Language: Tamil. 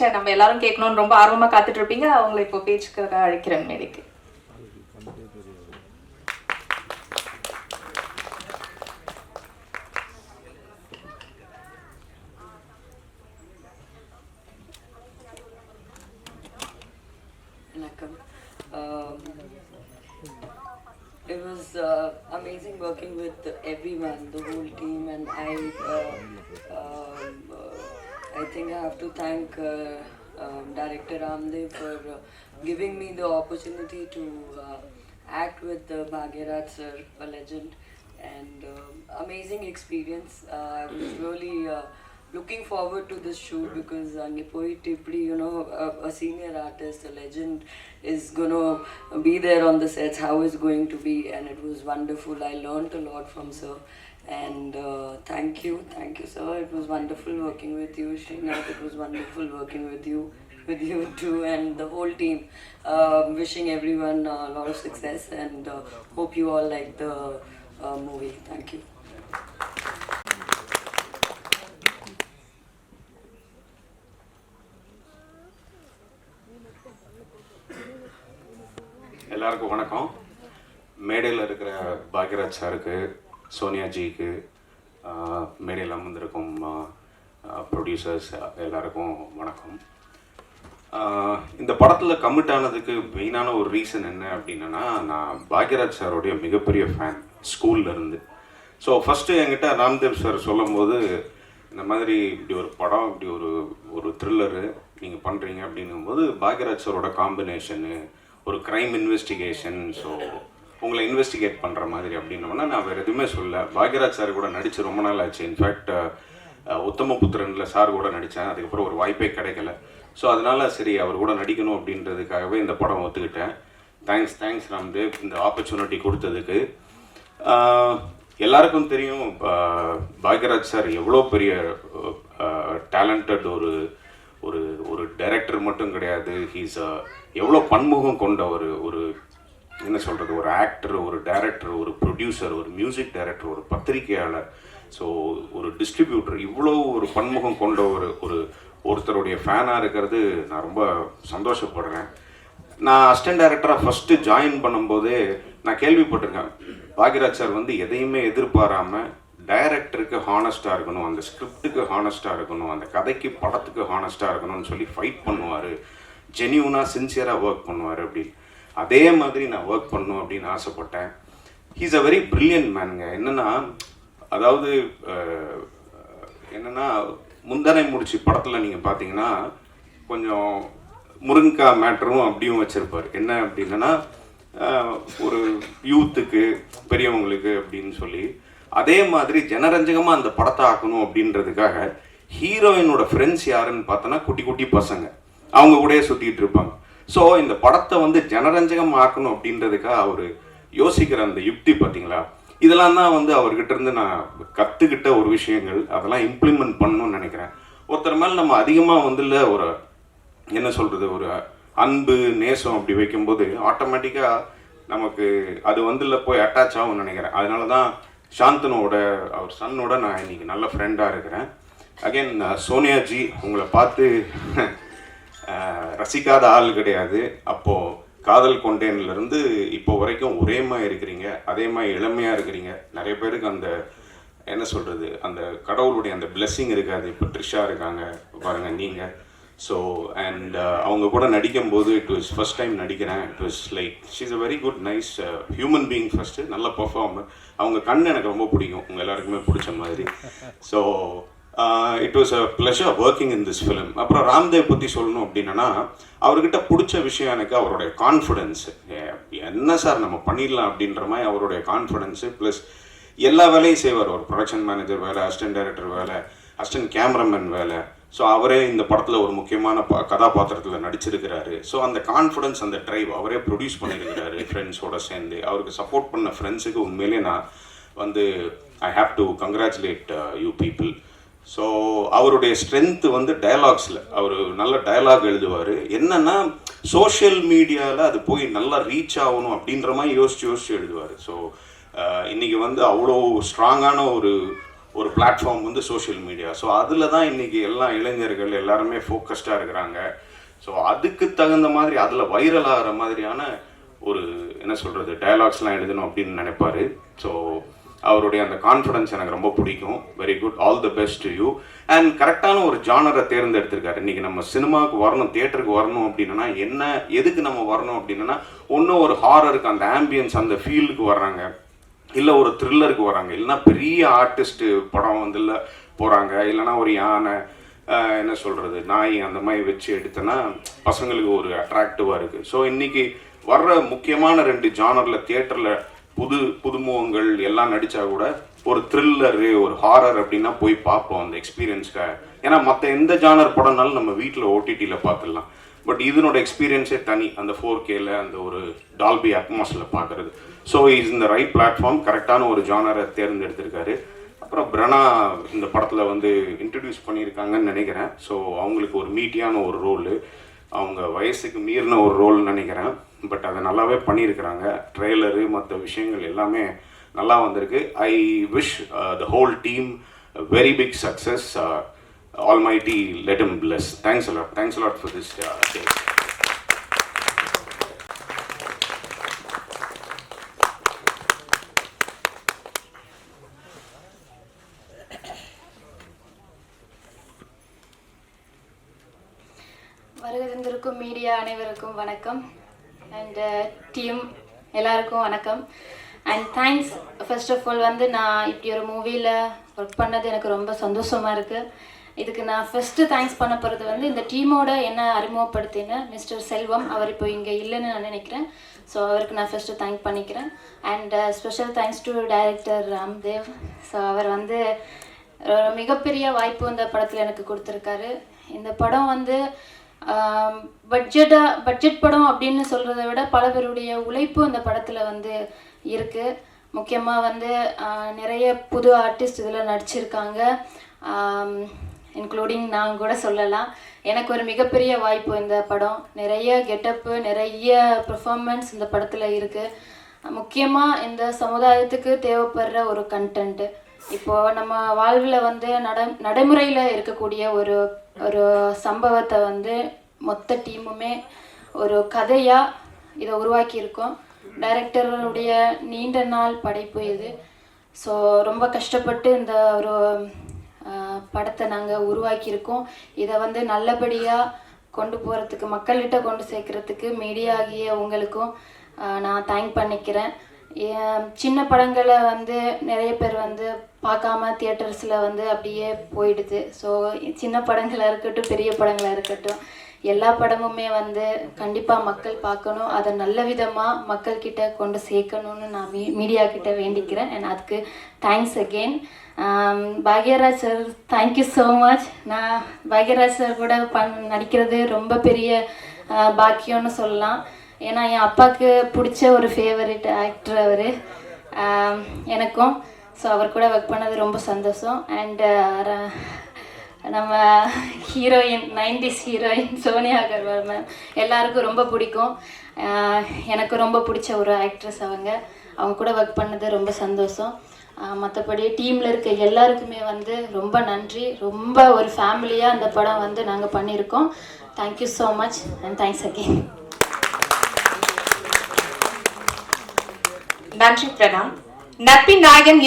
நம்ம எல்லாரும் கேட்கணும்னு ரொம்ப ஆர்வமா காத்துட்டு இருப்பீங்க. அவங்களை இப்போ பேச்சுக்காக அழைக்கிறேன் மேடைக்கு. It was amazing working with everyone, the whole team, and I think I have to thank Director Ramdev for giving me the opportunity to act with Bhagiraj sir, a legend, and amazing experience. I was really looking forward to this shoot because a senior artist, a legend is going to be there on the sets, how it's going to be, and it was wonderful. I learned a lot from sir, and thank you sir. It was wonderful working with you, Srinath. It was wonderful working with you too, and the whole team. Wishing everyone a lot of success, and hope you all like the movie. Thank you. எல்லாருக்கும் வணக்கம். மேடையில் இருக்கிற பாக்யராஜ் சாருக்கு, சோனியா ஜிக்கு, மேடையில் அமர்ந்திருக்கும் ப்ரொடியூசர்ஸ் எல்லாருக்கும் வணக்கம். இந்த படத்தில் கமிட் ஆனதுக்கு மெயினான ஒரு ரீசன் என்ன அப்படின்னா, நான் பாக்யராஜ் சாரோடைய மிகப்பெரிய ஃபேன் ஸ்கூல்லேருந்து. ஸோ ஃபஸ்ட்டு என்கிட்ட ராம்தேவ் சார் சொல்லும் போது, இந்த மாதிரி இப்படி ஒரு படம், இப்படி ஒரு த்ரில்லரு நீங்கள் பண்ணுறீங்க அப்படிங்கும்போது, பாக்யராஜ் சாரோட காம்பினேஷனு, ஒரு க்ரைம் இன்வெஸ்டிகேஷன், ஸோ உங்களை இன்வெஸ்டிகேட் பண்ணுற மாதிரி அப்படின்னோன்னா நான் வேறு எதுவுமே சொல்ல. பாக்யராஜ் சார் கூட நடித்து ரொம்ப நாள் ஆச்சு. இன்ஃபேக்ட் உத்தமபுத்திரனில் சார் கூட நடித்தேன். அதுக்கப்புறம் ஒரு வாய்ப்பே கிடைக்கல. ஸோ அதனால் சரி அவர் கூட நடிக்கணும் அப்படின்றதுக்காகவே இந்த படம் ஒத்துக்கிட்டேன். தேங்க்ஸ் ராம்தேவ் இந்த ஆப்பர்ச்சுனிட்டி கொடுத்ததுக்கு. எல்லாருக்கும் தெரியும் பாக்யராஜ் சார் எவ்வளோ பெரிய டேலண்டட் ஒரு டைரக்டர் மட்டும் கிடையாது. ஹீஸ் எவ்வளோ பன்முகம் கொண்ட ஒரு என்ன சொல்கிறது, ஒரு ஆக்டர், ஒரு டைரக்டர், ஒரு ப்ரொடியூசர், ஒரு மியூசிக் டைரக்டர், ஒரு பத்திரிகையாளர், ஸோ ஒரு டிஸ்ட்ரிபியூட்டர், இவ்வளோ ஒரு பன்முகம் கொண்ட ஒருத்தருடைய ஃபேனாக இருக்கிறது நான் ரொம்ப சந்தோஷப்படுறேன். நான் அசிஸ்டன்ட் டைரக்டராக ஃபஸ்ட்டு ஜாயின் பண்ணும்போதே நான் கேள்விப்பட்டிருக்கேன், பாக்யராஜ் சார் வந்து எதையுமே எதிர்பாராமல் டைரக்டருக்கு ஹானஸ்ட்டாக இருக்கணும், அந்த ஸ்கிரிப்டுக்கு ஹானஸ்ட்டாக இருக்கணும், அந்த கதைக்கு படத்துக்கு ஹானஸ்ட்டாக இருக்கணும்னு சொல்லி ஃபைட் பண்ணுவார், ஜென்யூனாக சின்சியராக ஒர்க் பண்ணுவார். அப்படின்னு அதே மாதிரி நான் ஒர்க் பண்ணணும் அப்படின்னு ஆசைப்பட்டேன். ஹீஸ் அ வெரி பிரில்லியன்ட் மேனுங்க. அதாவது என்னென்னா, முந்தனை முடிச்சு படத்தில் நீங்கள் பார்த்தீங்கன்னா கொஞ்சம் முருங்கக்காய் மேட்டரும் அப்படியும் வச்சுருப்பார். என்ன அப்படின்னா, ஒரு யூத்துக்கு, பெரியவங்களுக்கு அப்படின்னு சொல்லி அதே மாதிரி ஜனரஞ்சகமாக அந்த படத்தை ஆக்கணும் அப்படின்றதுக்காக ஹீரோயினோட ஃப்ரெண்ட்ஸ் யாருன்னு பார்த்தோன்னா குட்டி குட்டி பசங்க, அவங்க கூடயே சுற்றிட்டு இருப்பாங்க. ஸோ இந்த படத்தை வந்து ஜனரஞ்சகம் ஆக்கணும் அப்படின்றதுக்காக அவர் யோசிக்கிற அந்த யுக்தி பார்த்தீங்களா, இதெல்லாம் தான் வந்து அவர்கிட்ட இருந்து நான் கற்றுக்கிட்ட ஒரு விஷயங்கள். அதெல்லாம் இம்ப்ளிமெண்ட் பண்ணணும்னு நினைக்கிறேன். ஒருத்தர் மேலே நம்ம அதிகமாக வந்து இல்லை ஒரு என்ன சொல்கிறது, ஒரு அன்பு நேசம் அப்படி வைக்கும்போது ஆட்டோமேட்டிக்காக நமக்கு அது வந்து இல்லை போய் அட்டாச் ஆகும்னு நினைக்கிறேன். அதனால தான் சாந்தனோட அவர் சன்னோட நான் இன்னைக்கு நல்ல ஃப்ரெண்டாக இருக்கிறேன். அகெயின் சோனியா ஜி, உங்களை பார்த்து ரசிக்காத ஆள் கிடையாது. அப்போது காதல் கொண்டேன்லேருந்து இப்போ வரைக்கும் ஒரே மாதிரி இருக்கிறீங்க, அதே மாதிரி இளமையாக இருக்கிறீங்க. நிறைய பேருக்கு அந்த என்ன சொல்கிறது, அந்த கடவுளுடைய அந்த பிளெஸ்ஸிங் இருக்காது. இப்போ ட்ரிஷா இருக்காங்க பாருங்கள் நீங்கள். ஸோ அண்ட் அவங்க கூட நடிக்கும்போது இட் வாஸ் ஃபஸ்ட் டைம் நடிக்கிறேன். It was like she is a very good nice human being. First நல்ல பர்ஃபார்மர். அவங்க கண் எனக்கு ரொம்ப பிடிக்கும், உங்கள் எல்லாருக்குமே பிடிச்ச மாதிரி. So it was a pleasure working in this film. அப்புறம் ராம்தேவ் பற்றி சொல்லணும் அப்படின்னா, அவர்கிட்ட பிடிச்ச விஷயம் எனக்கு அவருடைய கான்ஃபிடென்ஸு. என்ன சார் நம்ம பண்ணிடலாம் அப்படின்ற மாதிரி அவருடைய கான்ஃபிடென்ஸு, ப்ளஸ் எல்லா வேலையும் செய்வார். ஒரு ப்ரொடக்ஷன் மேனேஜர் வேலை, அசிஸ்டன்ட் டைரக்டர் வேலை, அசிஸ்டன்ட் கேமராமேன் வேலை. ஸோ அவரே இந்த படத்தில் ஒரு முக்கியமான கதாபாத்திரத்தில் நடிச்சிருக்கிறாரு. ஸோ அந்த கான்ஃபிடன்ஸ், அந்த ட்ரைவ் அவரே ப்ரொடியூஸ் பண்ணியிருக்கிறாரு ஃப்ரெண்ட்ஸோடு சேர்ந்து. அவருக்கு சப்போர்ட் பண்ண ஃப்ரெண்ட்ஸுக்கு உண்மையிலே நான் வந்து I have to congratulate you people. So அவருடைய ஸ்ட்ரென்த்து வந்து டயலாக்ஸில், அவர் நல்ல டயலாக் எழுதுவார். என்னென்னா சோஷியல் மீடியாவில் அது போய் நல்லா ரீச் ஆகணும் அப்படின்ற மாதிரி யோசிச்சு எழுதுவார். ஸோ இன்றைக்கி வந்து அவ்வளோ ஸ்ட்ராங்கான ஒரு பிளாட்ஃபார்ம் வந்து சோஷியல் மீடியா. ஸோ அதில் தான் இன்றைக்கி எல்லா இளைஞர்கள் எல்லாருமே ஃபோக்கஸ்டாக இருக்கிறாங்க. ஸோ அதுக்கு தகுந்த மாதிரி அதில் வைரல் ஆகிற மாதிரியான ஒரு என்ன சொல்கிறது டயலாக்ஸ்லாம் எழுதணும் அப்படின்னு நினைப்பார். ஸோ அவருடைய அந்த கான்ஃபிடன்ஸ் எனக்கு ரொம்ப பிடிக்கும். Very good, all the best to you. And கரெக்டான ஒரு ஜானரை தேர்ந்தெடுத்திருக்காரு. இன்றைக்கி நம்ம சினிமாவுக்கு வரணும், தியேட்டருக்கு வரணும் அப்படின்னா என்ன, எதுக்கு நம்ம வரணும் அப்படின்னா, ஒன்றும் ஒரு ஹாரருக்கு அந்த ஆம்பியன்ஸ் அந்த ஃபீல்டுக்கு வர்றாங்க, இல்லை ஒரு த்ரில்லருக்கு வராங்க, இல்லைனா பெரிய ஆர்டிஸ்ட்டு படம் வந்து இல்லை போகிறாங்க, இல்லைனா ஒரு யானை என்ன சொல்கிறது நாய் அந்த மாதிரி வச்சு எடுத்தோன்னா பசங்களுக்கு ஒரு அட்ராக்டிவாக இருக்குது. ஸோ இன்றைக்கி வர்ற முக்கியமான 2 ஜானரில் தியேட்டரில் புதுமுகங்கள் எல்லாம் நடித்தா கூட ஒரு த்ரில்லரு ஒரு ஹாரர் அப்படின்னா போய் பார்ப்போம் அந்த எக்ஸ்பீரியன்ஸ்க்காக. ஏன்னா மற்ற எந்த ஜானர் படம்னாலும் நம்ம வீட்டில் ஓடிடியில் பார்த்துடலாம். பட் இதனோட எக்ஸ்பீரியன்ஸே தனி, அந்த 4Kல அந்த ஒரு டால்பி அட்மாஸில் பார்க்குறது. ஸோ இஸ் இந்த ரைட் பிளாட்ஃபார்ம், கரெக்டான ஒரு ஜானரை தேர்ந்தெடுத்திருக்காரு. அப்புறம் பிரணா இந்த படத்தில் வந்து இன்ட்ரடியூஸ் பண்ணியிருக்காங்கன்னு நினைக்கிறேன். ஸோ அவங்களுக்கு ஒரு மீட்டியான ஒரு ரோலு, அவங்க வயசுக்கு மீறின ஒரு ரோல்னு நினைக்கிறேன். பட் அதை நல்லாவே பண்ணியிருக்கிறாங்க. ட்ரெய்லரு மற்ற விஷயங்கள் எல்லாமே நல்லா வந்திருக்கு. I wish the whole team very big success. Almighty let him bless. Thanks a lot. Thanks a lot for this day. வருகிறந்திருக்கும் மீடியா அனைவருக்கும் வணக்கம். அண்ட் டீம் எல்லாருக்கும் வணக்கம். And thanks. First of all வந்து நான் இப்படி ஒரு மூவியில் ஒர்க் பண்ணது எனக்கு ரொம்ப சந்தோஷமாக இருக்குது. இதுக்கு நான் ஃபஸ்ட்டு தேங்க்ஸ் பண்ண போகிறது வந்து இந்த டீமோட என்ன அறிமுகப்படுத்தின மிஸ்டர் செல்வம். அவர் இப்போ இங்கே இல்லைன்னு நான் நினைக்கிறேன். ஸோ அவருக்கு நான் ஃபஸ்ட்டு தேங்க் பண்ணிக்கிறேன். And special thanks to director Ramdev. So அவர் வந்து மிகப்பெரிய வாய்ப்பு இந்த படத்தில் எனக்கு கொடுத்துருக்காரு. இந்த படம் வந்து பட்ஜெட் படம் அப்படின்னு சொல்கிறத விட பல பேருடைய உழைப்பு அந்த படத்தில் வந்து இருக்குது. முக்கியமாக வந்து நிறைய புது ஆர்டிஸ்ட் இதில் நடிச்சிருக்காங்க, இன்க்ளூடிங் நான் கூட சொல்லலாம். எனக்கு ஒரு மிகப்பெரிய வாய்ப்பு இந்த படம். நிறைய கெட்டப்பு, நிறைய பெர்ஃபார்மன்ஸ் இந்த படத்தில் இருக்குது. முக்கியமாக இந்த சமுதாயத்துக்கு தேவைப்படுற ஒரு கண்டென்ட்டு. இப்போது நம்ம வாழ்வில் வந்து நடைமுறையில் இருக்கக்கூடிய ஒரு சம்பவத்தை வந்து மொத்த டீமுமே ஒரு கதையாக இதை உருவாக்கியிருக்கோம். டைரக்டருடைய நீண்ட நாள் படைப்பு இது. ஸோ ரொம்ப கஷ்டப்பட்டு இந்த ஒரு படத்தை நாங்கள் உருவாக்கியிருக்கோம். இதை வந்து நல்லபடியாக கொண்டு போகிறதுக்கு, மக்கள்கிட்ட கொண்டு சேர்க்குறதுக்கு மீடியா ஆகிய உங்களுக்கும் நான் தேங்க் பண்ணிக்கிறேன். சின்ன படங்களை வந்து நிறைய பேர் வந்து பார்க்காம தியேட்டர்ஸில் வந்து அப்படியே போயிடுது. ஸோ சின்ன படங்களாக இருக்கட்டும், பெரிய படங்களாக இருக்கட்டும், எல்லா படமுமே வந்து கண்டிப்பாக மக்கள் பார்க்கணும். அதை நல்ல விதமாக மக்கள்கிட்ட கொண்டு சேர்க்கணும்னு நான் மீடியா கிட்ட வேண்டிக்கிறேன். அண்ட் அதுக்கு thanks again. Bhagyaraj sir, thank you so much. நான் பாக்யராஜ் சார் கூட நடிக்கிறது ரொம்ப பெரிய பாக்கியம்னு சொல்லலாம். ஏன்னா என் அப்பாவுக்கு பிடிச்ச ஒரு ஃபேவரட் ஆக்டர் அவர், எனக்கும். ஸோ அவர் கூட ஒர்க் பண்ணது ரொம்ப சந்தோஷம். அண்டு நம்ம heroine, 90s heroine Sonia Agarwal ma'am எல்லாருக்கும் ரொம்ப பிடிக்கும். எனக்கு ரொம்ப பிடிச்ச ஒரு ஆக்ட்ரஸ் அவங்க கூட ஒர்க் பண்ணது ரொம்ப சந்தோஷம். மற்றபடி டீமில் இருக்க எல்லாருக்குமே வந்து ரொம்ப நன்றி. ரொம்ப ஒரு ஃபேமிலியாக அந்த படம் வந்து நாங்கள் பண்ணியிருக்கோம். Thank you so much and thanks again. நன்றி பிரணா. நட்பின் நாயகன்